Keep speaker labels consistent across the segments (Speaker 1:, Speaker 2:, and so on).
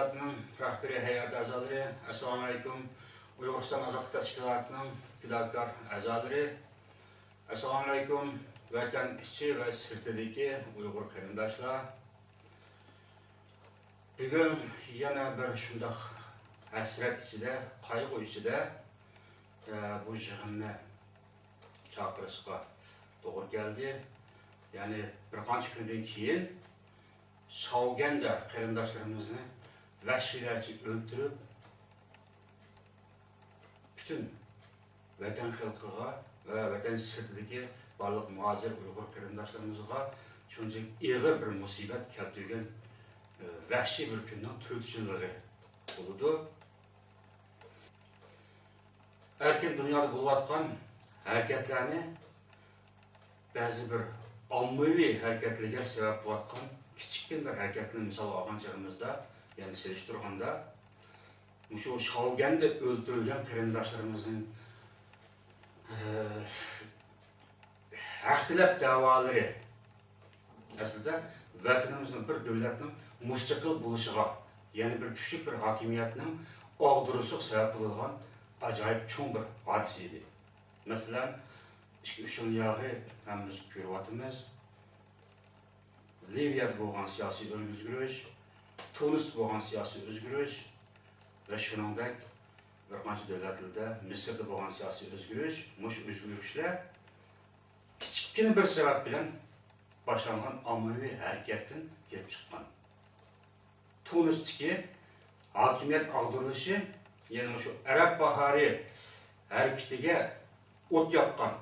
Speaker 1: Teşkilatı'nın rəhberi heyət əzaları, Assalamu aleykum. Uyğuristan Azadlıq Təşkilatının fidakar əzaları, Assalamu aleykum. Vətən içi və sirtidəki Uyğur qərindaşlar. Bugün yana bir şundaq həsrət içində, qayğı içində bu yığınni çağırışqa doğru gəldi. Yani bir qancha kundan keyin Şavganda qarindoshlarimizni vahshiylarcha o'ldirib, bütün vatan xalqiga va vatan sirtidagi barliq muhojir Uyg'ur qarindoshlarımızga shuncha ig'ir bir musibat keltirgan vahshiy bir kunning 4-yilligi bo'ldi. Erkin dunyoda bo'layotgan harakatlarni ba'zi bir ommaviy harakatlarga sabab bo'layotgan kichikkin bir harakatni misol olgan chog'imizda, ya'ni selishtirganda, shu Şavganda o'ldirilgan qarindoshlarimizning haqlab davolari aslida vatanimizning bir davlatning mustaqil bo'lishiga, ya'ni bir kuchli bir hokimiyatning og'dirishiga sabab bo'lgan ajoyib cho'ng bir hodisa edi. Masalan, 2-3 yil yog'i hammamiz ko'ryapmiz. Liviyada bo'lgan siyosiy o'zgarish, Tunisda bo'lgan siyosiy o'zgarish va shuningdek bir qancha davlatlarda, Misrda bo'lgan siyosiy o'zgarish, mush o'zgarishlar kichikgina bir sabab bilan boshlangan ommaviy harakatdan kelib chiqqan. Tunisdagi hokimiyat ag'darilishi, ya'ni shu Arab bahori harakatiga o't yoqqan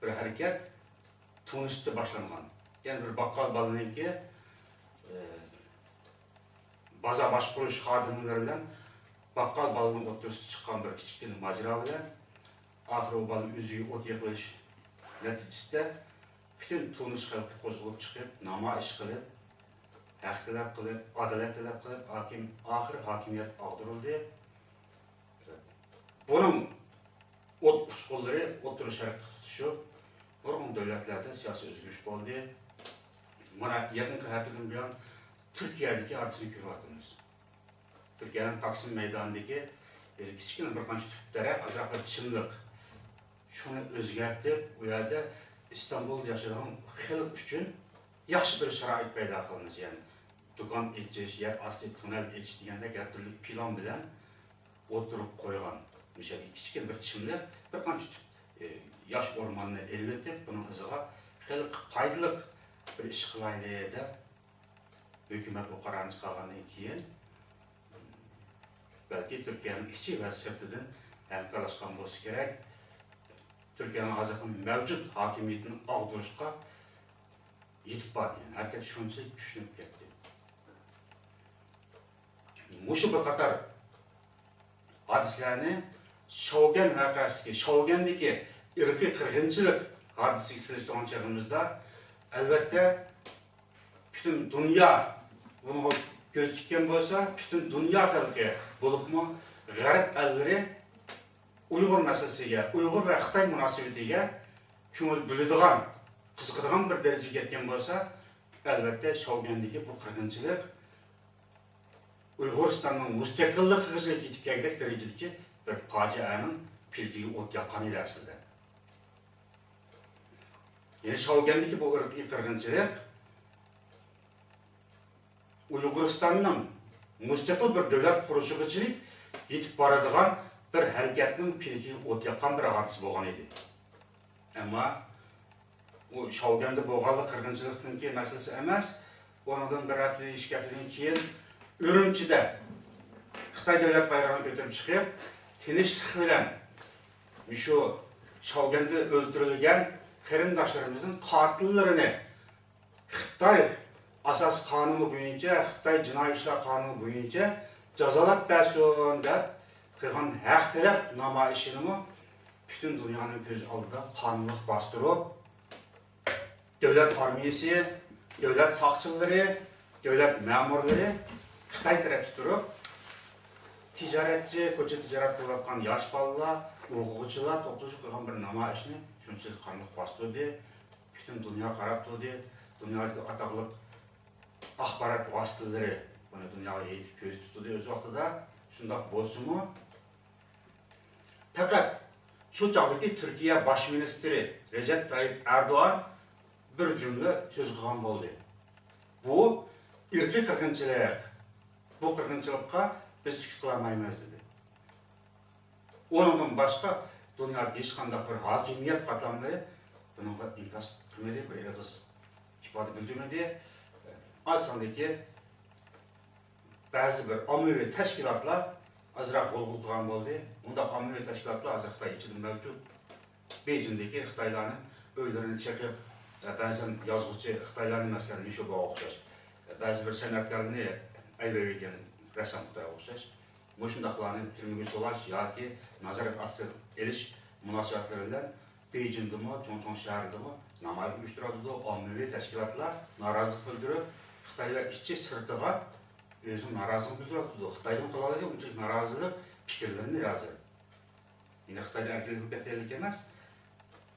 Speaker 1: bir harakat Tunisda boshlangan. Yani bir bakkal balınınki baza başkuruş xadimlerinden bakkal balının oturuşu çıkan bir küçükten macera bilen ahir o balın üzüyü ot yakılış neticesinde bütün Tunis halkı kozgulup çıkıp, namayış kılıp, hak talep kılıp, adalet talep kılıp, ahir hakimiyet ağdırıldı. Bunun ot uçkolları, oturuş hareketi tutuşu, orgun devletlerde siyasi özgürlük oldu. Mana yakın haftadan buyon Türkiye'deki hadisini ko'ryapmiz. Türkiye'nin Taksim meydanındaki kichkina bir qancha tutarak, azroq bir chimliq shuni o'zgartib, u yerda Istanbulda yashagan xalq uchun yaxshi bir sharoit paydo qilamiz. Yani do'kon echish, yer osti tunnel echish deganda har turli plan bilan o'tirib qo'ygan. O'sha kichkina bir chimliq, bir qancha yosh o'rmonni elbetib, buning iziga xalq foydali bir iş qilaylik deb hükümet o qarorni chiqargandan keyin balki Türkiye'nin ichi va sirtidan hamkorlashgan bo'lsa kerak. Türkiye'nin hozirgi mavjud hokimiyatini og'dirishga yetib bordi. Harakat shuncha tushunib ketdi. Mushu bir qator hodisalarni Şavgan voqeasiga, Şavgandagi irqiy qirg'inchilik hodisasiga solishtirgan chog'imizda elbette bütün dünya bunu göz dikken olsa, bütün dünya halkı bulup mu garip elleri Uygur meselesiyle, Uygur ve Xitay münasebetiyle köngül bildiğen, kızgıdığan bir derece yetken olsa, elbette Şavgandagi bu qirg'inchilik Uyg'uristonning mustaqilligiga yetib kelgan derecedeki bir fojianing pilgiga o't yoqqan edi aslida. Yani Şavgandagi bu irqiy qirg'inchilik Uyg'uristonning mustaqil bir davlat qurishiga yetib boradigan bir harakatning pilgiga o't yoqqan bir hodisa bo'lgan edi. Ammo u Şavganda bo'lgan qirg'inchilikning masalasi emas, o'rnidan bir hafta ish gapidan keyin Ürümchida Xitoy davlat bayrog'ini ko'tarib chiqib, tinchlik bilan shu Şavganda o'ldirilgan qarindoshlarımızın katillerini Xitay asas kanunu boyunca, Xitay Jinoiy ishlar kanunu boyunca cazalab bersin deb qilgan haq talab namoyishini bütün dünyanın göz oldida qonunliq bostirib, davlat armiyasi, davlat soqchilari, davlat ma'murlari Xitay tarafida turib, tijoratchi, ko'cha tijorat qilayotgan yosh bolalar, o'quvchilar to'plashib qilgan bir namoyishni shunchalik qonunliq bostirdi, bütün dünya qarab turdi, dunyodagi atoqli axborot vositalari Bunu dünyaya yetip köz tuttu öz vaqtida şundaq bolsunmu? Faqat şu çağdaki Türkiye baş ministri Recep Tayyip Erdoğan bir cümle söz qilgan bo'ldi. Bu irqiy qirg'inchilik. Bu qirg'inchilikqa biz sukut qilmaymiz dedi. Onundan başqa dunyoda hech qanday bir hokimiyat qatlamlari bunga inkas qilmadi, bir og'iz ifoda bildirmadi. Az sondagi ba'zi bir ommaviy tashkilotlar azroq g'ulg'ul qilgan bo'ldi. Unda ommaviy tashkilotlar hozir Xitoy ichida mavjud. Beijingdagi Xitoylarning uylarini chaqib, ba'zan yozuvchi Xitoylarning masalan Nishoba o'xshash, ba'zi bir san'atkorlarni aylaydigan rassomlarga o'xshash, mushundaqlarni turmaga solash yoki nazorat ostiga elish munosabatlari bilan Beijingdami, Chongqing shahridami namoyish uyushtiradi. Ommaviy tashkilotlar norozilik bildirib, Xitoyga ichki sirtiga özünün narazılığını bildirdi. Xitaydan qiladigan unchalik norozilik fikrlarini yozdi. Yine Xitoyda erkinlik hukmiyet emas.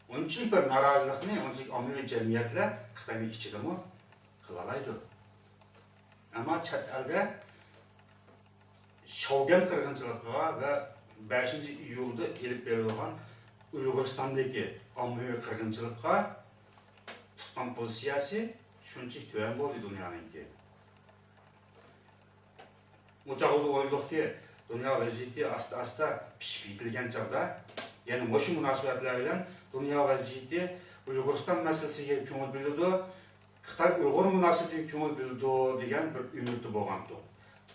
Speaker 1: Unchalik bir norozilikni unchalik ommaviy jamiyatlar Xitoyning ichidami qila oladi. Ammo chet elda Shogen qirg'inchiligiga va 5-iyulda elib berilgan Uyg'uristondagi ommaviy qirg'inchilikqa tutgan pozitsiyasi shunchalik tuvan bo'ldi dunyoninki. O çağda oyladık ki, dünya vaziyeti asta pişip yetilgen çağda, yani boşu münasebetlerle dünya vaziyeti Uyguristan meselesiga köngül bildi, Xitoy Uygur münasebetiga köngül bildi degan bir ümidi bo'lgandi.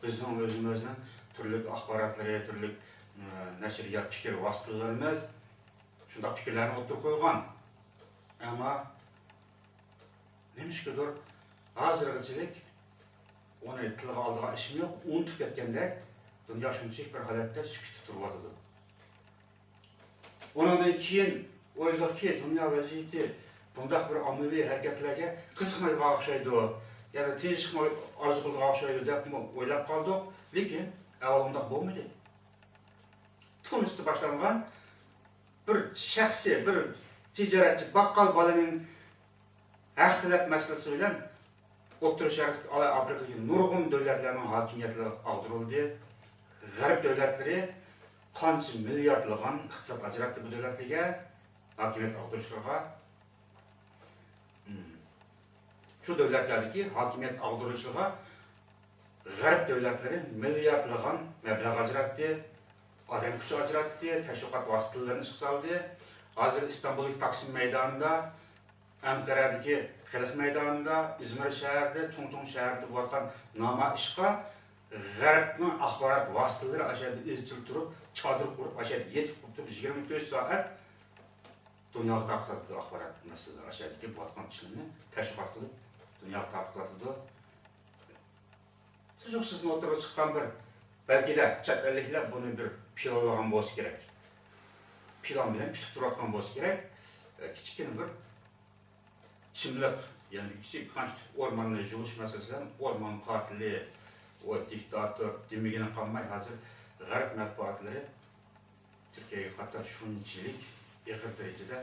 Speaker 1: Bizning o'zimizning turli axborotlar, turli nashriyat fikr vositalarimiz shunday fikrlarni o'tirib qo'ygan. Ammo nemishgadir hozirgachilik onu tilga oldigan ishim yo'q, unutib ketganda dunyo shunchalik bir holatda sukut turibdi. Ondan keyin o'yladikki, dunyo vaziyati bundaq bir ommaviy harakatlarga qiziqmaydigan o'xshaydi, ya'ni tinchlikni orzu qilgan o'xshaydi deb o'ylab qoldik, lekin avval undaq bo'lmadi. Tunisda boshlangan bir shaxsiy, bir tijoratchi baqqol bolaning haq talab masalasi bilan O'rta Sharq, Afrikadagi nurg'un davlatlarning hokimiyatlari ag'dirildi. G'arb davlatlari qancha milliardlagan iqtisod ajratdi bu davlatlarga, hokimiyat ag'dirishlarga. Shu davlatlardagi hokimiyat ag'dirishlarga G'arb davlatlari milliardlagan mablag' ajratdi, odam kuchi ajratdi, tashviqot vositalarini chiqardi. Hozir Istanbuldagi Taksim maydonida, Ankara'dagi Xalq maydonida, İzmir shahrida, Chongqing shahrida bo'lgan namoyishga G'arbning axborot vositalari ashada izchil turib, chodir qurib, ashada yetib turib 24 soat dunyoga taqdim axborot masalalari ashadagi bo'lgan ishlarni tashviqot qilib, dunyoga taqdim Tuzuqsiz o'tirib chiqqan bir belki de chet elliklar buni bir planlagan bo'lsa kerak. Plan bilan kutib turadigan bo'lsa kerak. Kichkina bir chimliq, yani kichik qancha o'rmonni yuvish masalasidan o'rmon qotili, o diktator demagani qolmay hozir g'arb matbuotlari Turkiyaga qarata shunchalik ig'ir darajada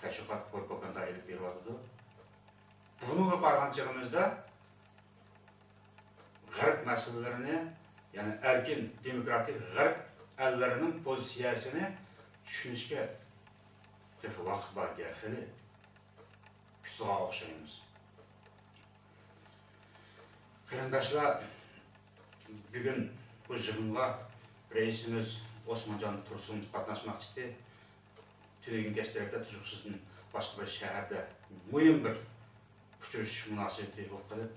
Speaker 1: tashviqot propaganda olib beryapti. Bunga qaragan chog'imizda G'arb masalalarini, yani erkin demokratik G'arb ellarining pozitsiyasini tushunishga vaqt borga xili kutuğa o'xshaymiz. Qarindoshlar, bugun bu yig'inga reisimiz Osmonjon Tursun qatnashmoqchi. Tunagan kechda Tuzuqsizning boshqa bir shaharda muhim bir uchrashuv munosabati bo'lib qolib,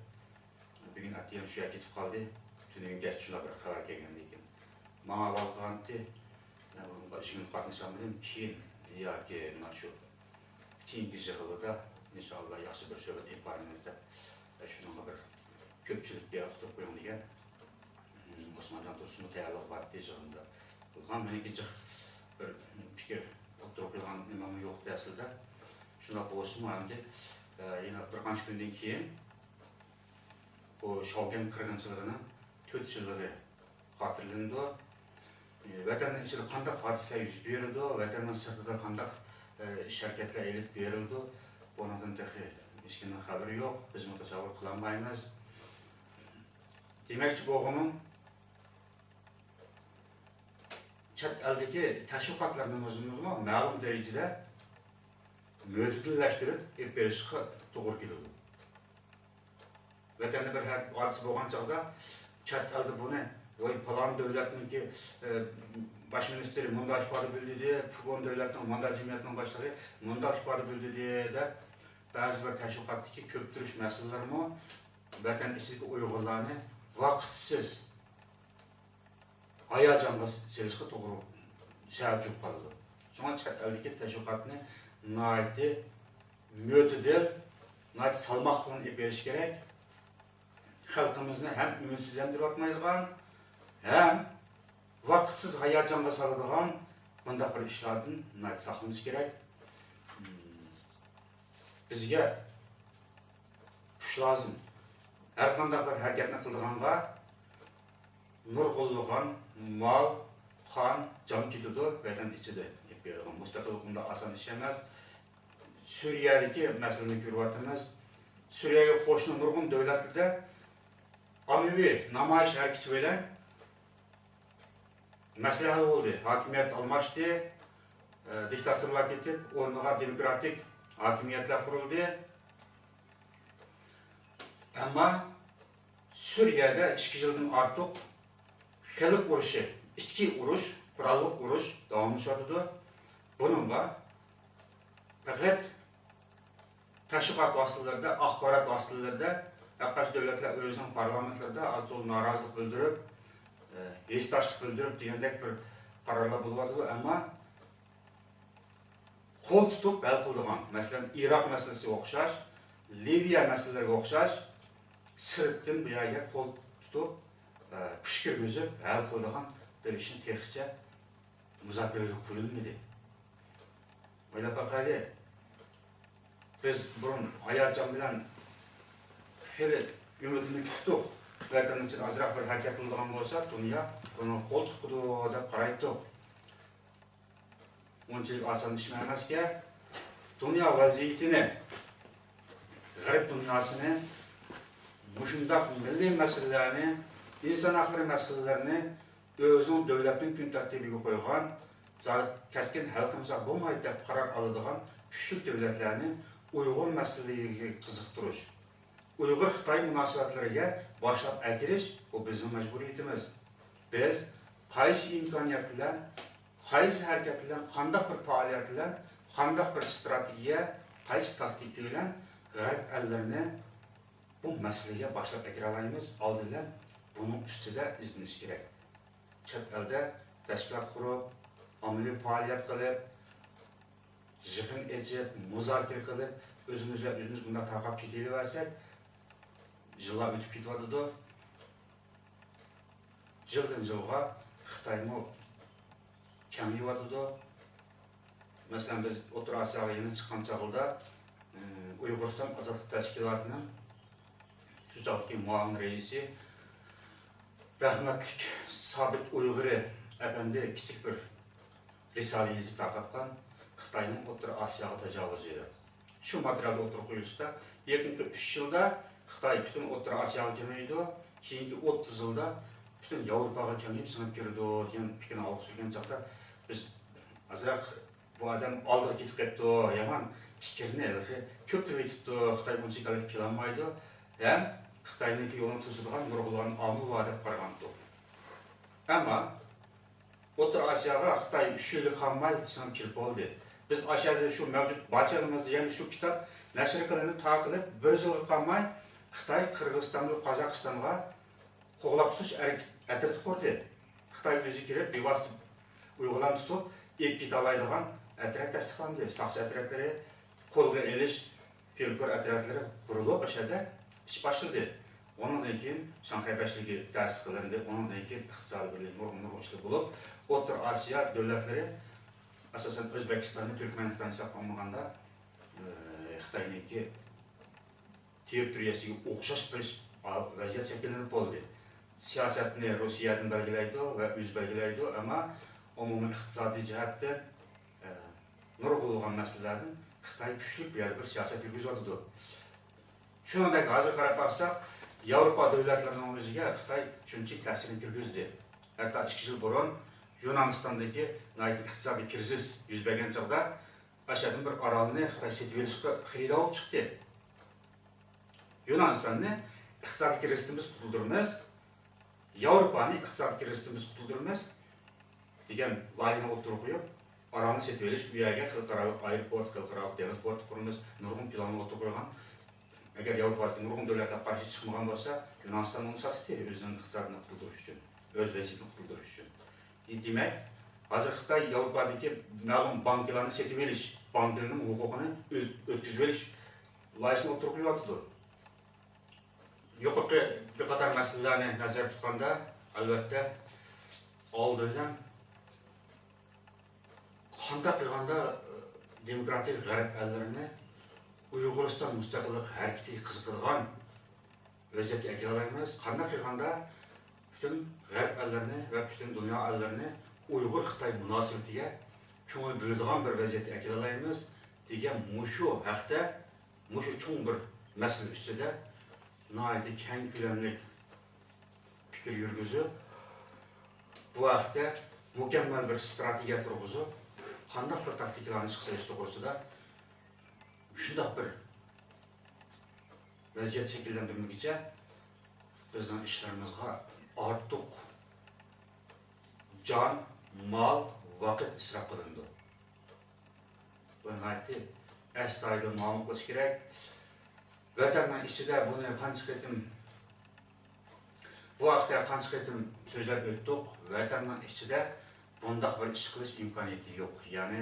Speaker 1: bugün atiyan shu yerga ketib qoldi. Tunagan kechda shunday bir xabar kelgan ekan. Mana valqanti, yig'in qatnashamdim keyin yoki nima shu keyingi yig'inda inşallah yaxshi bir so'zlar iparimizda shunga bir ko'pchilikga yoqtirib qo'ying degan Osmonjon Tursunga tayyorlik bor tejig'imda qilgan. Meniki bir fikr o'tirib qo'ygan nimam yo'q aslida. Shunday bo'lsin endi yana bir qancha kundan keyin bu Shogen qirg'inchiligining 4 yilligi xotirlandi. Vatanning ichida qanday hodisalar yuz berdi, vatanning sirtida qanday ish harakatlar elib berildi. Bundan dahi hech kimning xabari yo'q. Biz mutasavvir qilolmaymiz. Demakchi bo'lganim chet eldagi tashviqotlarning o'zini ma'lum darajada mo'tadillashtirib berishga to'g'ri keladi. Vatanda bir hadisa bo'lgan chog'da chet elda buni voy falon davlatniki baş ministeri bunday ifade bildi, Fugon devletinin mandat cemiyetinin başlığı bunday ifade bildi de bazı bir teşvikatdaki köptürüş meselelerimi vatan içindeki Uygurlarını vakitsiz hayacanla selişke doğru sebep kaldı. Şuna chet eldeki teşvikatını naiti mötedil, naiti salmakla beriş gerek. Halkımızı hem ümitsizlendirip atmayılgan, hem vakitsiz hayacanla salıdığan bunday bir işlerden naiti saklanish gerek. Bizge kuch lazım. Her qanday bir hareketni qildiganga nurg'unlagan mal, qon, jon ketadi vatan ichida. Mustaqillik bunda oson ish emas. Suriyadagi masalani ko'ryapmiz. Suriyaga qo'shni nurg'un davlatlarda ommaviy namoyish harakati bilan masala hal bo'ldi. Hokimiyat almashdi, diktatorlar ketib, o'rniga demokratik hokimiyatlar qurildi. Ama Suriye'de 2 yıldan artık xalq urushi, ichki urush, qurolli urush davomlashyapti. Bununla faqat tashviqot vositalarida, axborot vositalarida, haqqash davlatlar o'zining parlamentlarida azto'l norozilik bildirib, hesdaşlık bildirib degandek bir qarorlar bo'lyapti. Ama qo'l tutib hal qiladigan, masalan, Iroq masalasiga o'xshash, Liviya masalalariga o'xshash sirtdan bu yerga qo'l tutib, kuch kirgizib hal qiladigan bir ishni texnicha muzokaraga qo'yilmadi. O'ylab boqaylik. Biz burun Hayatjon bilan xeli umidni tutdik. Vatanning ichida azroq bir harakat qiladigan bo'lsa, dunyo buni qo'l tutdi deb qaraydi. Unchalik oson ish emasga, dunyo vaziyatini, g'arb dunyosini mushundaq milliy masalalarni, inson haqlari masalalarini o'zining davlatining kun tartibiga qo'ygan, kaskin hal qilmasa bo'lmaydi deb qaror oladigan kuchli davlatlarni Uyg'ur masalasiga qiziqtirish, Uyg'ur Xitoy munosabatlariga boshlab aytirish bu bizning majburiyatimiz. Biz qaysi imkoniyat bilan, qaysi harakat bilan, qanday bir faoliyat bilan, qanday bir strategiya, qaysi taktika bilan g'arb ellerini bu masalaga boshlab akira olamiz. Oldindan buning ustida izlanish kerak. Chet elda tashkilot qurib, ommaviy faoliyat qilib, yig'in echib, muzokara qilib, o'zimiz bunday taqab ketaversak, yillar o'tib ketyapti. Yildan yilga Xitoyni kamayyapti. Masalan, biz O'rta Osiyoga yana chiqqan chog'da Uyg'uriston ozodlik tashkilotining shu chog'dagi muavin raisi rahmatlik Sabit Uyg'uri apandi kichik bir risola yozib tarqatgan Xitoyning O'rta Osiyoga tajovuz edi. Shu materialni o'tirib qo'yishda yaqinqi 3 yilda Xitoy butun O'rta Osiyoga kelmaydi, keyingi 30 yilda butun Yevropaga kelib singib kirdi degan fikrni olib surgan chog'da biz azroq bu adam oldiga ketib ketdi, yomon fikrni ko'ptirib aytibdi, Xitoy buncha kelib kelolmaydi, ham Xitoyniki yo'lini to'sadigan nurg'unlagan omil bor deb qaragandi. Ammo O'rta Osiyoga Xitoy 3 yil qolmay singib kirib bo'ldi. Biz aşağıda şu mevcut bahçelimizde yani şu kitap nashr qilinib taqilib 1 yil qolmay Xitoy Qirg'izistonga, Qozog'istonga qo'g'lab tutish harakati qurdi. Xitoy o'zi kirib bevosita Uyg'urlarni tutib, ep keta oladigan otryad tasdiqlandi. Saqchi otryadlari, qo'lga elish, pelkor otryadlari qurilib o'shada ish boshladi. Ondan keyin Shanxay bashligi ta'sis qilindi. Ondan keyin iqtisodiy birlik nurg'unlik bo'lib, O'rta Osiyo davlatlari asosan O'zbekistonning Turkmaniston hisoblanmaganda Xitoyniki territoriyasiga o'xshash bir vaziyat shakllanib bo'ldi. Siyosatni Rossiyadan belgilaydi va o'z belgilaydi, ammo umumiy iqtisodiy jihatdan nurg'unlagan masalalardan Xitoy kuchli bir siyosat yurgizadi. Shuningdek, hozir qarab baxsak, Avrupa devletlerinin o'ziga Xitoy shunchalik ta'sirini kirgizdi. Hatta 2 yil burun Yunanistan'daki iqtisodiy krizis yuz bergan chog'da aşağıdan bir orolni Xitoy setib olishga xirida olib chiqdi. Yunanistan'ni iqtisodiy krizisdan biz qutuldiramiz, Avrupani iqtisodiy krizisdan biz qutuldiramiz degan loyihani o'tirib qo'yib, orolni setib olish, bu yerga xalqaro aeroport, xalqaro deniz porti quramiz, nurg'un planni o'tirib qo'ygan. Agar Yevropadagi nurg'un davlatlar qarshi chiqmagan bo'lsa, Yunoniston uni sotdi o'zining iqtisodini qutildirish uchun, o'z vaziyatini qutildirish uchun. Demak, hozir Xitoy Yevropadagi ma'lum banklarni setib olish, banklarning huquqini o'tkazib olish loyihasini o'tirib qo'yapti. Yuqorqi bir qator masalalarni nazarda tutganda, albatta oldindan qanday qilganda demokratik g'arb allarini Uyg'uriston mustaqillik harakatiga qiziqtirgan vaziyatga kelolamiz. Qanday qilganda bütün g'arb allarini va bütün dunyo allarini Uyg'ur Xitoy munosabatiga ko'ngil bo'ladigan bir vaziyatga kelolamiz degan mushu haqda, mushu cho'ng bir masala ustida nihoyatda keng ko'lamli fikr yurgizib, bu haqda mukammal bir strategiya turg'izib, qanday bir taktikalarni chiqarish to'g'risida shunday bir vaziyat shakllantirmoqcha bizning ishlarimizga ortiq jon, mol, vaqt isrof qilindi. Buni aytib, astoydil ma'lum qilish kerak. Vatanning ichida buni qancha qatim bu haqda qancha qatim so'zlab o'tdik. Vatanning ichida bunday bir ish qilish imkoniyati yo'q. Ya'ni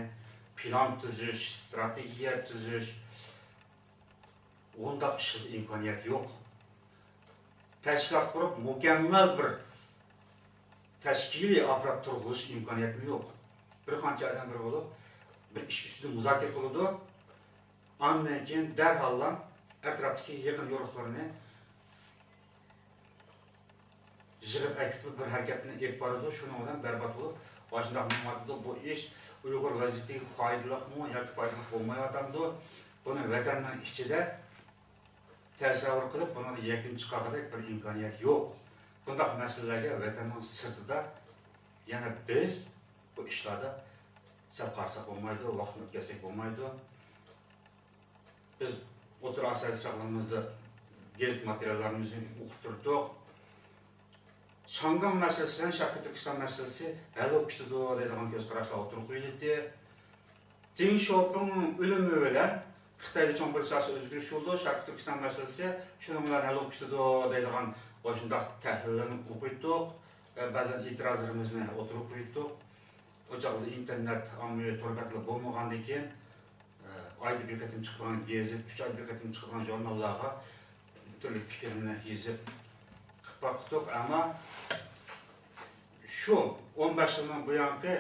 Speaker 1: plan tuzish, strategiya tuzish, bunday ish imkoniyati yo'q. Tashkilot qurib mukammal bir tashkiliy apparat turg'izish imkoniyati yo'q. Bir qancha odam bir bo'lib, bir ish ustida muzokara qiladi. Ondan keyin darhol atrofdagi yaqin yo'riqlarni yig'ib aytib bir harakatni olib boradi, shuning bilan barbod bo'lib, boshida nima bu ish Uyg'ur vaziyatiga foydalimi yoki foydali bo'lmayotgandi. Buni vatanning ichida tasavvur qilib, buni yakun chiqaradigan bir imkoniyat yo'q. Bunday masalalarga vatanning sirtida yana biz bu ishlarda sal qarsak bo'lmaydi, vaqtni o'tkazsak bo'lmaydi. Biz O'rta Osiyo chog'larimizda gazet materiallarimizni o'qib turdik. Shangan masalasi, Sharqiy Turkiston masalasi hal bo'lib ketdi deydigan ko'z qarashlar o'tirib qo'yildi. Deng Xiaopingning o'limi bilan Xitoyda cho'ng bir siyosiy o'zgarish bo'ldi. Sharqiy Turkiston masalasi shuning bilan hal bo'lib ketdi deydigan boshida tahlillarni o'qiydik. Ba'zan e'tirozlarimizni o'tirib qo'ydik. O'chaqda internet ommaviy to'rbatlar bo'lmagandan keyin ayda bir qatim chiqqan gazet, 3 oyda bir qatim chiqqan jurnallarga turli fikrni yozib qilib boqdik, ammo shu 15 yildan buyongi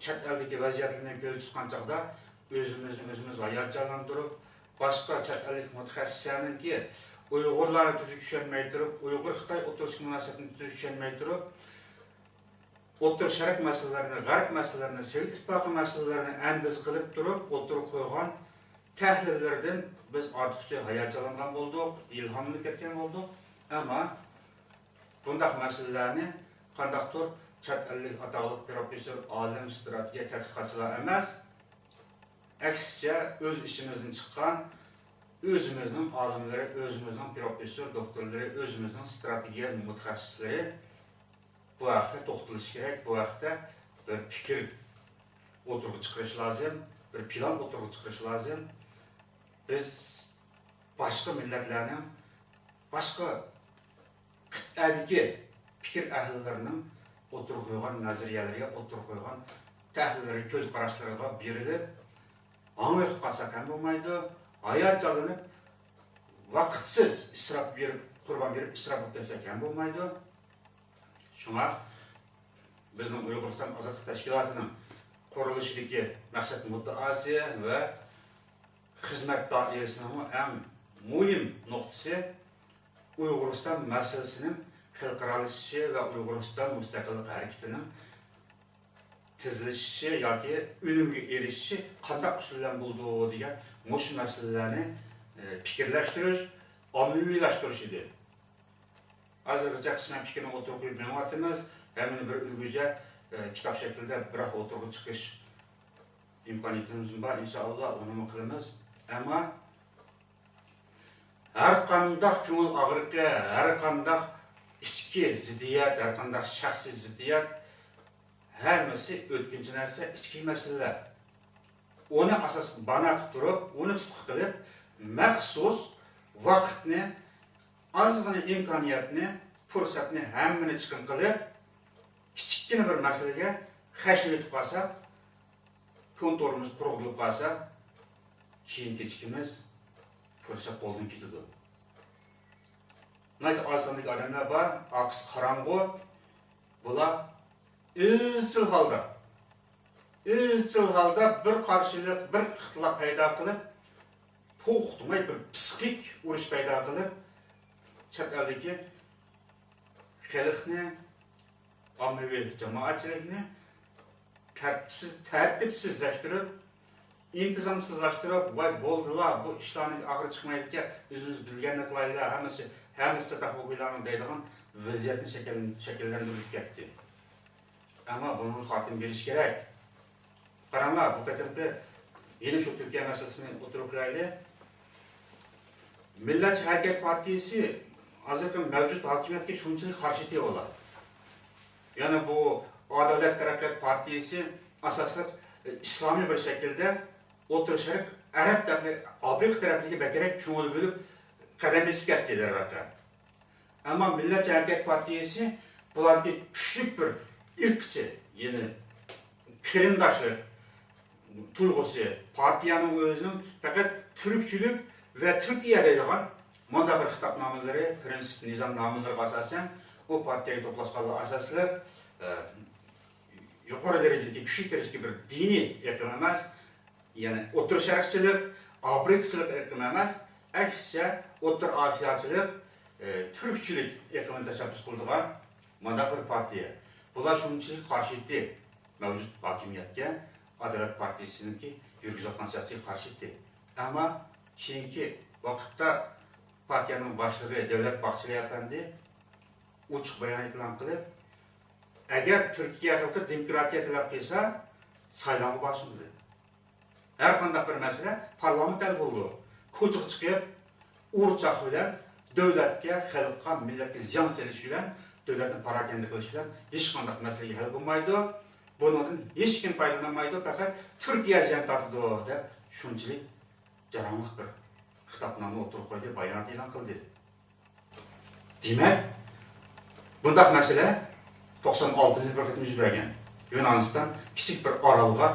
Speaker 1: chet eldagi vaziyatlarni ko'rib chiqqan chog'da o'zimiz hayajonlantirib, boshqa chet ellik mutaxassislarniki Uyg'urlarni tuzuk tushunmay turib, Uyg'ur-Xitoy o'tirish munosabatini tuzuk tushunmay turib, O'rta Sharq masalalarini, G'arb masalalarini, Sovet ittifoqi masalalarini andiz qilib turib, o'tirib qo'ygan tahlillardan biz ortiqcha hayajonlangan bo'ldik, ilhomlanib ketgan bo'ldik. Ammo bunday masalalarni qandaqdir chet ellik atoqli professor, olim, strategiya tadqiqotchilar emas, aksicha o'z ishimizdan chiqqan o'zimizning olimlari, o'zimizning professor, doktorlari, o'zimizning strategiya mutaxassislari bu haqda to'xtalish kerak, bu haqda bir fikr o'tirib chiqarish lozim, bir plan o'tirib chiqarish lozim. Biz boshqa millatlarning, boshqa qit'adagi fikr ahllarining o'tirib qo'ygan nazariyalariga, o'tirib qo'ygan tahlillariga, ko'z qarashlariga berilib, anglab qolsak ham bo'lmaydi, hayajonlanib, vaqtsiz isrof berib, qurbon berib isrof o'tkazsak ham bo'lmaydi. Shunga bizning Uyg'uriston ozodlik tashkilotining qurilishidagi maqsad muddaosi va xizmat doirasining eng muhim nuqtasi Uyg'uriston masalasining xalqaralashishi va Uyg'uriston mustaqillik harakatining tizilishi yoki o'limga erishishi qanday usullar bo'ldi degan mush masalalarni fikrlashtirish, ommaviylashtirush edi. Hozirgacha qisman fikrini o'tirib qo'yib meng'atimiz, hamini bir ulguja kitob shaklida biroq o'tirib chiqish imkoniyatimiz bor, inshaalloh uni qilamiz. Ammo har qanday ko'ngil og'riqi, har qanday ichki ziddiyat, har qanday shaxsiy ziddiyat, hammasi o'tkinchi narsa, ichki masalalar. Onu asas bana turib, onu tutqu qilib, maxsus vaqtni, ozgina imkoniyatni, fursatni hammani chiqim qilib, kichikgina bir masalaga xashim etib qolsak, kontorimiz quruqlib qolsa, keyin kechikimiz fursat qo'ldan ketadi. Nayt ozgina odamlar bor, aks qarang'u, bular izchil holda bir qarshilik, bir ixtilof paydo qilib, to'xtamay bir psixik urush paydo qilib, chet eldagi xalqni, ommaviy jamoatchilikni tartibsizlashtirib, intizomsizlashtirib, voy bo'ldilar, bu ishlarning og'ri chiqmaydiga o'zimiz bilganini qilaylar, hammasi taqvo'ylarning deydigan vaziyatni shakllantirib ketdi. Ammo buni xotim berish kerak. Qaranglar, bu qatorda yine shu Turkiya masalasini o'tirib qo'yaylik. Millatchi harakat partiyasi hozirgi mavjud hokimiyatga shunchalik qarshi deyapti. Ya'ni bu Adalet Taraqqiyot partiyasi asosan islomiy bir shaklda o'tirishib, arab Afrika tarafiga bakarak ko'ngil bo'lib qadam besib ketdilar haqiqatan. Ammo Millatchi harakat partiyasi bularga kuchli bir irqchi, ya'ni qarindoshlik tuyg'usi, partiyaning o'zining faqat turkchilik va Turkiya deydigan munda bir xitobnomalari, prinsip, nizomnomalariga asosan bu partiyaga to'plashganlar asosli yuqori darajadagi, kuchli darajadagi bir diniy iqlim emas, ya'ni o'tir sharqchilik, afrikachilik iqlim emas, aksicha o'tir osiyochilik, turkchilik iqlimini tashabbus qiladigan munda bir partiya. Bular shunchalik qarshi edi mavjud hokimiyatga, Adalet Partiyasininki yurgizayotgan siyosiy qarshi edi. Ammo keyingi vaqtda partiyaning boshlig'i Davlat Bahçeli efendi ochiq bayonot e'lon qilib, agar Turkiya xalqi demokratiya talab qilsa, saylovga boshlanadi. Har qanday bir masala parlament hal bo'ldi. Ko'chiq chiqib, urchaq bilan davlatga, xalqqa, millatga ziyon selish bilan, davlatni paraganda qilish bilan hech qanday masalaga hal bo'lmaydi. Bundan hech kim foydalanmaydi, faqat Turkiya ziyon tortadi deb shunchalik jarangli bir xitobnoma o'tirib qo'ydi, bayonot e'lon qildi. Demak, bunday masala 96-yil bir qitim yuz bergan. Yunoniston kichik bir orolga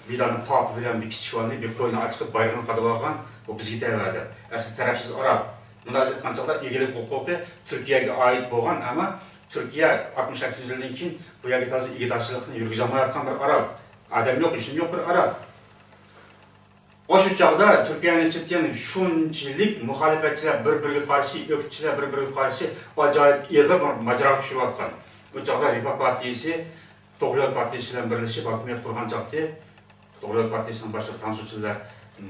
Speaker 1: Vidani Pop bilan bir kichik olni bir qo'yni ochib bayrog'ini qadab olgan, bu bizga tayyorladi. Asli tarafsiz orol. Bunday aytgancha egilik huquqi Turkiyaga oid bo'lgan, ammo Turkiya 68-yildan keyin bu yerga toza igidorchilikni yurgizolmayotgan bir orol. Odam yo'q, ishim yo'q bir orol. O'sha chog'da Turkiyaning chetdan shunchalik muxolifatchilar bir-biriga qarshi, o'qitchilar bir-biriga qarshi ajoyib ig'ir majro tushirayotgan. Bu chog'da Refah partiyasi To'g'ri yo'l partiyasi bilan birlashib hokimiyat qurgan chog'da To'g'ri yo'l partiyasining boshlig'i Tansuchilar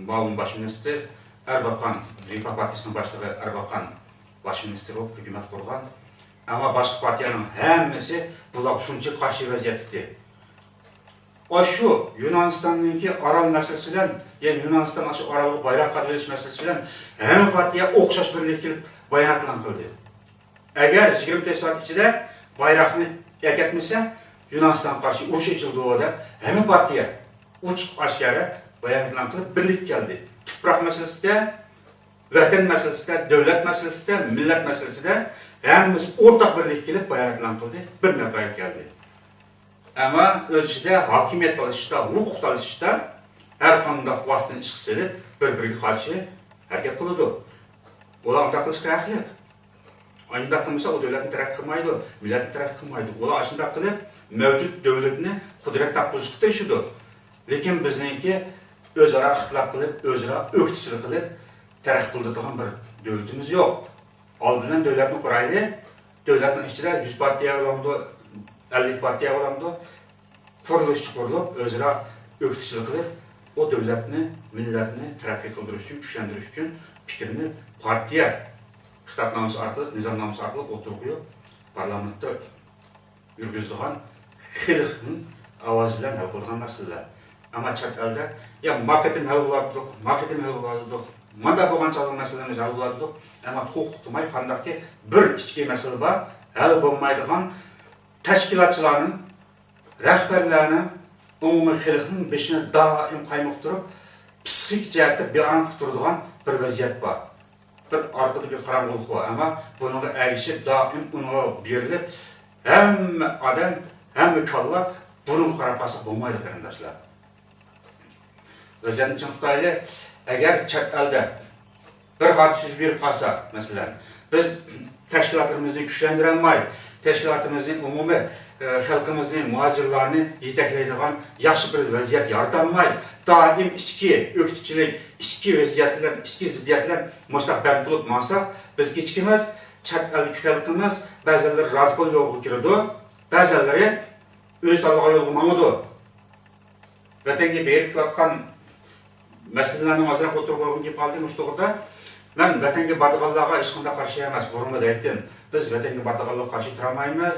Speaker 1: ma'lum bosh ministri, Erbakan Refah partiyasining boshlig'i Erbakan bosh ministri bo'lib hukumat qurgan. Ammo boshqa partiyaning hammasi bular shuncha qarshi vaziyatda. Şu Yunanistan'daki Aral meselesi bilen, yani Yunanistan şu Aral'ı bayrak qadırlaş meselesi bilen hem partiya o'xshash birlik kelib bayonot e'lon qildi. Agar 25 soat ichida bayroqni yakatmasa, Yunaniston qarshi urush ochildi deb hem partiya ochiq oshkora bayonot e'lon qilib birlik keldi. Tuproq masalasida, vatan masalasida, davlat masalasida, millat masalasida hammamiz o'rtaq birlik kelib bayonot e'lon qildi. Bir natijaga keldi. Ama ölçüde hakimiyet alışışta, hukuk alışışta her konuda vasıtını çıkısı edip bir-biriga karşı hareket kılıyordu. Ola onda kılışka haklı. Aynı kılmışsa o devletin taraf kılmaydı, milletin taraf kılmaydı. Ola aşında kılıp mevcut devletini kudret tapbuzlukta işiyordu. Lekin bizninki özara ixtilaf kılıp, özara öktüçülük kılıp taraf kıldırdıgan bir devletimiz yok. Aldığından devletini kuraydı. Devletin içinde 100 partiya olamdı, 50 partiya olamdı. Kuruluşçu kurulup, özara öktüçülük kılıp, o devletini, milletini terakki kıldırış için, güçlendiriş için fikrini partiya kitobnomasi orqali, nizomnomasi orqali o'tirib parlamentda yurgizilgan xalqning ovozi bilan hal qilingan masalalar. Ama chet elda ya marketim hal bo'ladi, mana bo'lgan chog'i masalalarimiz hal bo'ladi, ama to'xtamay qandaqki bir kichik masala bor, hal bo'lmaydigan tashkilotchilarning, rahbarlarning, umumiy xalqning beshini doim qaymoq turib, psixik jihatda be'aron qilib turadigan bir vaziyat bor. Bir orqada bir qarang'ulik bor, ama bunga erishib doim unga berilib, hamma odam, hamma kalla burun qarab qolsa bo'lmaydi qarindoshlar. Vaziyatni chiqtayli, agar chet elda bir hodisa yuz berib qolsa, masalan, biz tashkilotlarimizni kuchlantirolmay, tashkilotimizni umumiy xalqimizni, muhojirlarni yetaklaydigan yaxshi bir vaziyat yaratolmay, doim ichki o'qituvchilik, ichki vaziyatlar, ichki ziddiyatlar mustaqbal bo'lib maqsad, biz kechikimiz, chet ellik xalqimiz ba'zilari radikal yo'lga kiradi, ba'zilari o'z tanlagan yo'lga mangadi. Vatanga berib yotgan masalalarni hozir o'tirib kelib qoldim shu to'g'rida. Men vatanga borganlarga hech qanday qarshi emas, burunda aytdim. Biz vatanga borganlarga qarshi turmaymiz.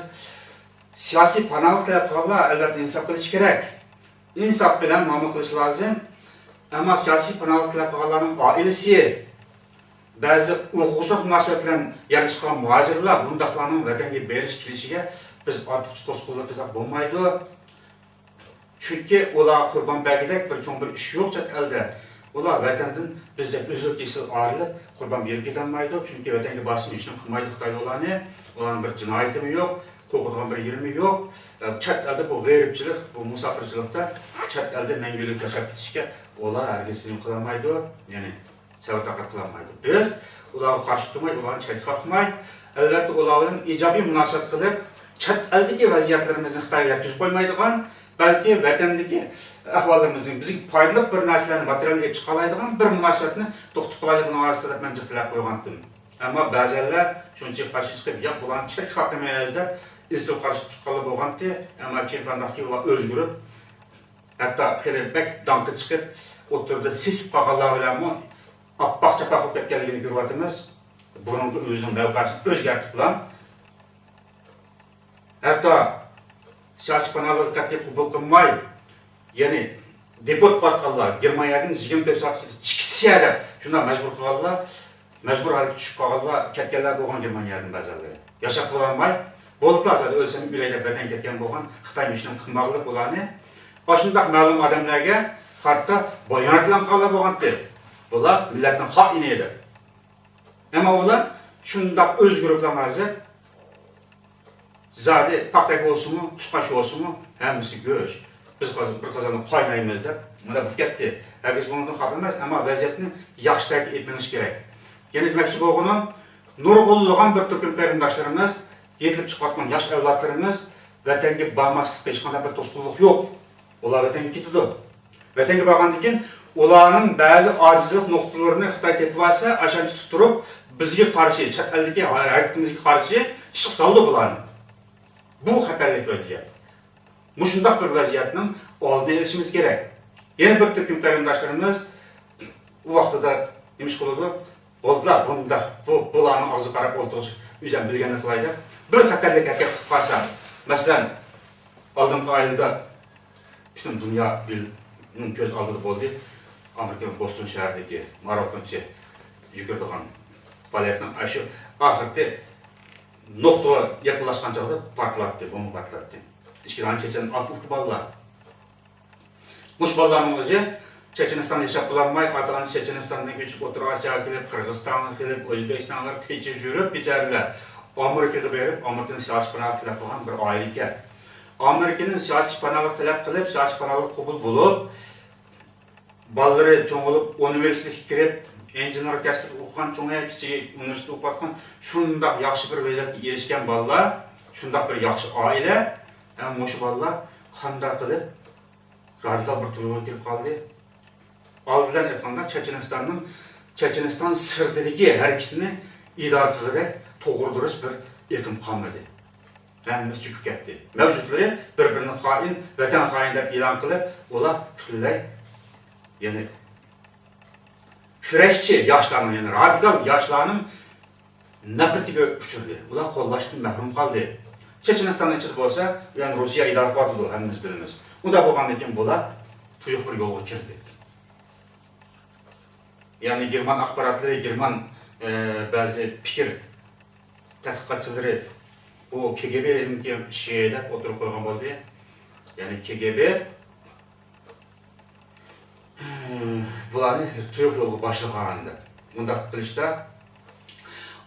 Speaker 1: Siyosiy panoh talab qilganlar albatta insof qilish kerak. Insof bilan muomala qilish lozim. Ammo siyosiy panoh talab qilganlarning oilasi, ba'zi huquqiy munosabat bilan yarashgan muhojirlar bundaqlarning vatanga berish kelishiga biz ortiqcha to'sqinlik qilsak bo'lmaydi. Çünkü ular Qurban Bəyidək bir çoğun bir iş yox chet eldə. Ular vətəndən bizdə üzrük kesil ayrılıb Qurban berib gedənməydi. Çünkü vətənə basın işini qılmaydı Xitaylı olanı. Onların bir cinayətimi yox, qoğuduğun bir yerimi yox. Chet eldə bu qeyribçilik, bu musafirçilikdə chet eldə məngülük yaşab bitişkə ular ərgəsini qılamaydı. Yəni səvətaqat qılamaydı. Biz uları qarşı durmay, ularını çək qalxmay, əlbəttə uların icabi münasibət qılıb chet eldəki vəziyyətlərimizin Xitay'a yetkizib qoymaydıqan, belki vatandagi ahvolimizning bizga foydali bir narsalarni material olib chiqalaydigan bir munosabatni to'xtatib qo'yadigan orasida men jiqilab qo'ygandim. Ammo ba'zilar shuncha qarshi chiqib, yo'q bularni chek hokimiyatida izchil qarshi chiqqanlar bo'lgandi, ammo keyin qandaqki ular o'zgarib, hatto xilbek danqi chiqib, o'tirdi sisib qolganlar bilanmi oppoq chapoq bo'lib ketganligini ko'ryapmiz. Buning o'zining mavqesini o'zgartirib bilan hatto siyasi panohlik qat'iy qabul qilmay, ya'ni deport qilganlar, Germaniyadan 24 soat ichida chiqishga deb shunday majbur qilganlar, majbur holatga tushib qolganlar, ketganlar bo'lgan Germaniyadan ba'zilari. Yashab qolmay, bo'ldilar zada o'lsam uylab vatan ketgan bo'lgan Xitoy mishin qilmoqlik ularni boshindaq ma'lum odamlarga hatto bayonotlar qilib bo'lgandi. Bular millatning xoini edi. Ammo ular shunday o'zgariblar hozir zade paxtak olsunmu, tuşqaş olsunmu, hemisi göç. Biz bir qazanı qaynayımız da, buna bu ketdi. Biz bundan xabar emas, amma vəziyyətini yaxşı tərtib etmemiz kerak. Yəni deməkçi bo'lğunu nurg'unlagan bir turkum qarindoshlarimiz, yetilib chiqayotgan yosh avlodlarimiz vatanga bormaslikka hech qanday bir to'sqinlik yo'q. Ular vatanga ketadi. Vatanga borgandan keyin ularning ba'zi ojizlik nuqtalarini Xitoy tepib olsa, ashani tutib turib, bizga qarshi, chet eldagi harakatimizga qarshi ish soldi bularni. Bu xatarlik vaziyat. Mushundaq bir vaziyatning oldini olishimiz kerak. Yana bir turkum qarindoshlarimiz u vaqtida nima qiladi? Bo'ldilar, bunda bularni og'zi qarab o'tirish, o'zim bilganini qilaydi. Bir xatarlik harakat qilib qolsa, masalan, oldingi oyda butun dunyo bilning ko'z oldida bo'ldi. Amerikaning Boston shahridagi marafonchi yugurdigan faoliyatning shu oxirgi nuqta yaqinlashgan chog'da portlatdi, bomba portlatdi. İşkiran Chechen aktif bolalar. Mush bolalarning o'zi Chechenistonda yashab qolmay, ota-onasi Chechenistondan ko'chib o'tirib, Osiyoga kelib, Qirg'izistonga kelib, O'zbekistonga ko'chib yurib, bicharalar Amerikaga berib, Amerikaning siyosiy panohlik talab qilgan bir oila ekan. Amerikaning siyosiy panohlik talab qilib, siyosiy panohlik qabul bo'lib, bolalari cho'ng'ilib, universitetga kirib, injener kasbida o'qigan, cho'ng'aya kichik universitetda o'qiyotgan, shundoq yaxshi bir vaziyatga erishgan bolalar, shundoq bir yaxshi oila, ham o'sha bolalar qanday qilib radikal bir turga kirib qoldi. Oldidan aytganda Checheniston sirtidagi harakatni idora qilganda to'g'ridirish bir eqim qolmadi. Hammasi cho'kib ketdi. Mavjudlari bir-birini xoin, vatan xoin deb e'lon qilib, ular butunlay yani kurashchi yoshlarning, yani radikal yoshlarning nafratiga uchirdi. Ular qo'llashdan mahrum qoldi. Chechenistondan chiqib bo'lsa, yani Rossiya idora qiladi, hammamiz bilamiz. Unda bo'lgandan keyin bular tuyuq bir yo'lga kirdi. Yani German axbaratlari, German ba'zi fikr tadqiqotchilari bu KGB'ninki şeyde oturup koygan oldu. Yani KGB bularni tuyuq yo'lga boshlaganda. Bunda qilishda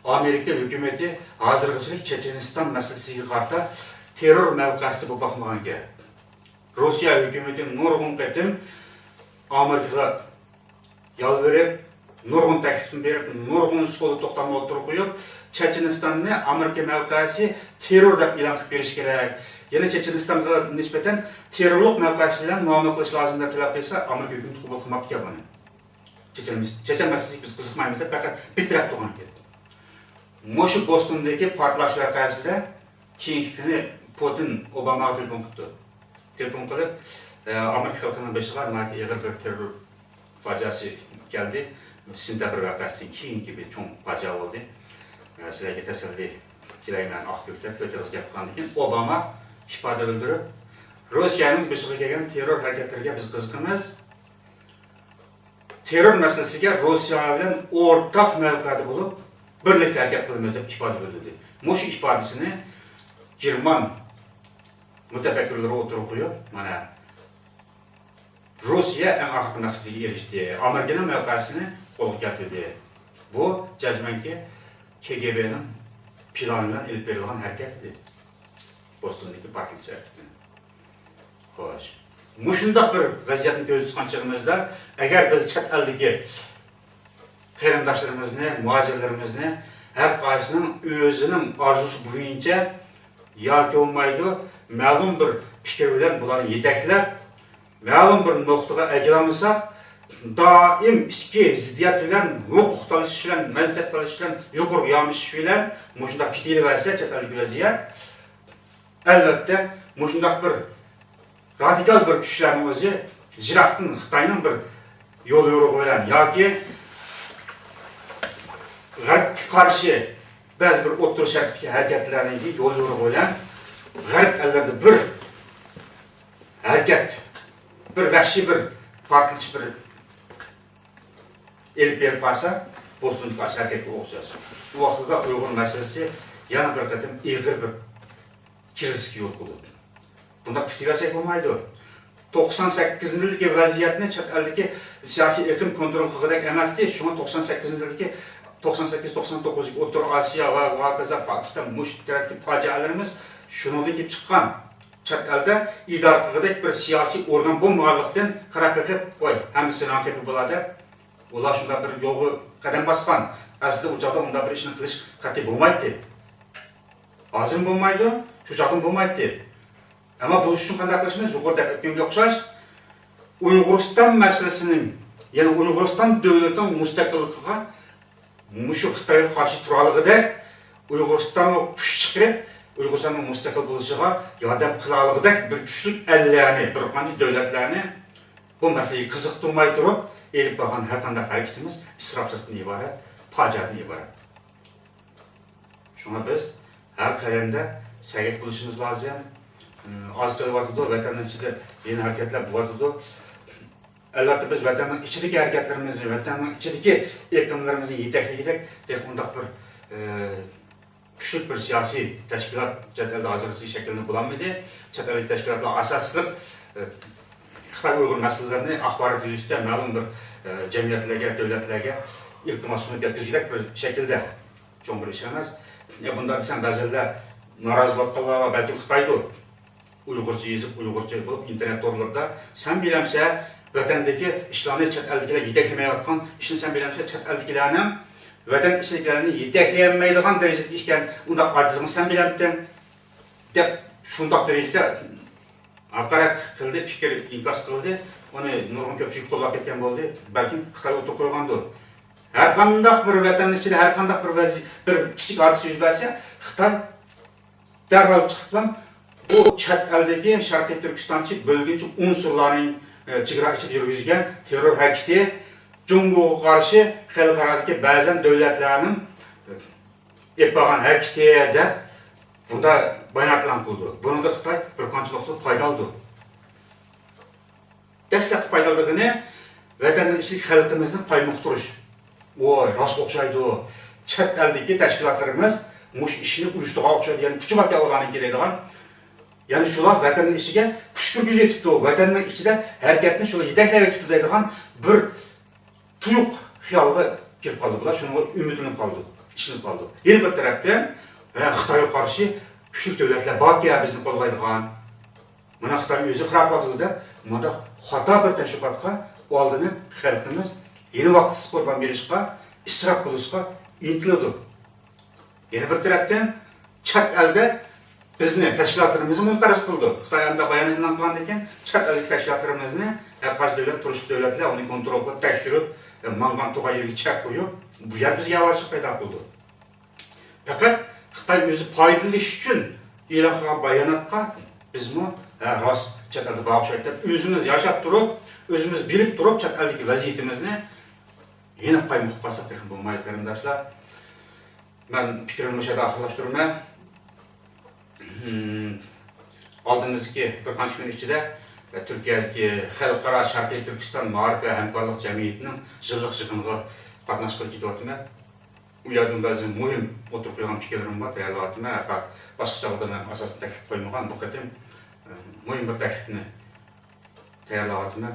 Speaker 1: Amerika hükümeti hozirgacha Checheniston masalasiga qarata terror mavqeasida bo'lib boqmagan ekan. Rossiya hükümeti nurg'un qatim Amerikaga yalvarib, nurg'un taklif berib, nurg'un usulda to'xtamay o'tirib qo'yib, Chechenistonni Amerika mavqesi terror deb e'lon qilib berish kerak. Yana Chechenistonga nisbatan terrorlik mavqesidan muomala qilish lozim deb talab qilsa, Amerika hukumati qabul qilmabdi buni. Chechen masalasiga biz qiziqmaymiz deb faqat bitirib turgan ekan. Mo'shu Bostondagi portlash voqeasida keyingi kuni Putin Obamaga telefon qildi. Telefon qilib, Amerika xalqining beshiga ig'ir bir terror fojiasi keldi. Sentabr voqeasidan keyingi bir cho'ng fojia bo'ldi. Sizlarga tasalli tilayman Oqko'kda ko'tarib gapirgandan keyin Obama ifoda bildirib, Rossiyaning beshiga kelgan terror harakatlariga biz qiziqamiz. Terror masalasiga Rossiya bilan o'rtaq mavqeda bo'lib, birlikda harakat qilamiz deb ifoda bildirdi. Mo'shu ifodasini German mutafakkirlar o'tirib qo'yib, mana Rossiya eng axir maqsadiga erishdi. Amerikaning mavqesini qo'lga kiritdi. Bu jazmanki KGB'nin planından ilk verilgan harakat edi. Bostondagi portlash harakati. Xo'sh. Mushundaq bir vaziyatni ko'z tutgan chog'imizda, agar biz chet eldagi qarindoshlarimizni, muhojirlarimizni har qaysining o'zining orzusi bo'yicha yoki bo'lmaydi, ma'lum bir fikr bilan bularni yetaklab, ma'lum bir nuqtaga ajramasa, doim ichki ziddiyat bilan, huquq talashish bilan, mansab talashish bilan, yuqori yomish bilan mushundaq ketilaversa, chet eldagi vaziyat albatta mushundaq bir radikal bir kuchlarning o'zi Jiroqning Xitoyning bir yo'l yo'rig'i bilan yoki G'arbga qarshi ba'zi bir o'rta sharqdagi harakatlarning yo'l yo'rig'i bilan G'arb ellarda bir harakat, bir vahshiy bir portlash bir elib berib qolsa, Bostondagi qarshi harakatga o'xshash. Bu vaqtda Uyg'ur masalasi yana bir qatim ig'ir bir krizisga yo'l qo'ydi. Bunda kutilasak bo'lmaydi. 98-yildagi vaziyatni chet eldagi siyosiy iqlim kontrol qilgandek emasdi. Shunga 98-yildagi 98-99 O'rta Osiyo va hokazo Pokiston mushtarak fojialarimiz shundan kelib chiqqan. Chet elda idora qilgandek bir siyosiy organ bo'lmaganlikdan qarab qo'yib, voy, hammasi noto'g'ri bo'ladi. Ular shunda bir yo'lga qadam bosgan. Aslida u joyda unda bir ishni qilish qat'iy bo'lmaydi. Hozir bo'lmaydi, shu joyda bo'lmaydi. Ama bu uchun qanday qilishimiz yuqorida aytganga o'xshash Uyg'uriston masalasining, ya'ni Uyg'uriston davlatining mustaqilligiga mushu Xitoyga qarshi turganligida Uyg'uristonga kuch chiqarib, Uyg'uristonning mustaqil bo'lishiga yordam qilaligidek bir kuchli ellarni, bir qancha davlatlarni bu masalaga qiziqtirmay turib, elib borgan har qanday harakatimiz isrofchilikdan iborat, fojiadan iborat. Shunga biz har qadamda sayoq bo'lishimiz lozim. Az qilyapti, vatanning ichida yeni harakatlar bo'lyapti. Albatta biz vatanning ichidagi harakatlarimizni, vatanning ichidagi iqlimlarimizni yetakligidek bunday bir kuchli bir siyosiy tashkilot chet elda hozircha shakllanib bo'lmaydi. Chet eldagi tashkilotlar asosli Xitoy Uyg'ur masalalarini axborot yuzida ma'lum bir jamiyatlarga, davlatlarga iltimos sunib yetkazilak bir shaklda cho'ng bir ish emas. Bunda desam ba'zilar norozi bo'lganlar va balki Xitoyda Uyg'urcha yozib, Uyg'urcha bo'lib internet torlarda sen bilamsa vatandagi ishlarni chet eldagilar yetaklamayotgan, ishni sen bilamsa chet eldagilarning vatan ichidagilarni yetaklayolmaydigan darajada ishgan, unda ojizini sen bilamsan deb shundoq darajada haqorat qildi, fikr inkos qildi. Uni nurg'un ko'pchilik qo'llab ketgan bo'ldi. Balki Xitoy o'tib qo'ygandi. Har qanday bir vatan ichida har qanday bir kichik hodisa yuz bersa, Xitoy darhol chiqib bu chet eldagi Sharqiy Turkistonchi bölgünçü unsurlarning chegara ichida yurgizgan terror harakati Jumboga qarshi xalqarodagi ba'zan davlatlarning yapağan hareketde bunda bayanatlan kıldı. Bunu da Xitay bir qançılıqlı faydalıdır. Dəstək faydalılığını vətənin içindeki xalqımızın paymaq duruş. Oy, rast oxşaydı. Çət əldəki təşkilatlarımız muş işini uyuştuğa oxşaydı. Yəni küçü bakı olanı geləydiğən. Yəni şular vətənin içine küşkür güc etibdi. Vətənin içinde hərəkətini şular yedəkləv etibdi deydiğən bir tuyuq xiyalığı girib qaldı. Bunlar şunun ümidini qaldı, işini qaldı. Yeni bir tərəfdən Xitay'a qarşı küçük dövlətlər Bakıya bizni qollaydıqan. Buna Xitay özü xirafatıdır da, bunda hata bir təşkilatqa o aldığını xalqımız yeni vaxtsız qurban verişqa, israf qılışqa intiliyordu. Yeni bir tərəfdən çat əldə bizni təşkilatlarımızı mümtəriz qıldı. Xitay anda bayan edilen qandı eken, çat əldəki təşkilatlarımızı qaç dövlət, turuşlu dövlətlə onu kontrol qılıb, təkşürüb, manğan tuğa yergi çək qoyub, bu yer bizi yavaşlıq payda qıldı. Fakat Xitay özü faydalı iş üçün elan qılған bayanatqa biz mi rast çat əldə bağışlayıb, özümüz yaşap durup, özümüz bilip durup çat əldəki vəziyyətimizni yine paymaq basaq deyil bulmayı qarindaşlar. Ben fikrimi şeyde axırlaşdırma. Aldığımızdaki bir qanç gün içinde Türkiye'deki Xalqara Şarkı Türkistan Maarif ve Hemkarlık Cemiyeti'nin yıllık yığınıga qatnaşqılı gidiyotyma. Bu yerden bazı mühim oturup qoygan fikirlerim var, tayyorlatyma. Başka çağda ben asasını təklif koymagan, bu qatim mühim bir təklifini tayyorlatyma.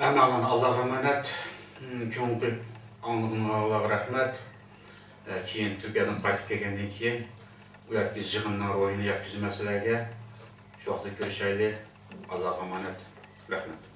Speaker 1: Əməlan Allah'a emanet, köңgül anlığına Allah'a rahmet. Keyin Türkiye'den qaytib kelgenden keyin bu yerki yığınlar oyunu yakıcı meseleye şu anda görüşeyli. Allah'a emanet. Rahmet.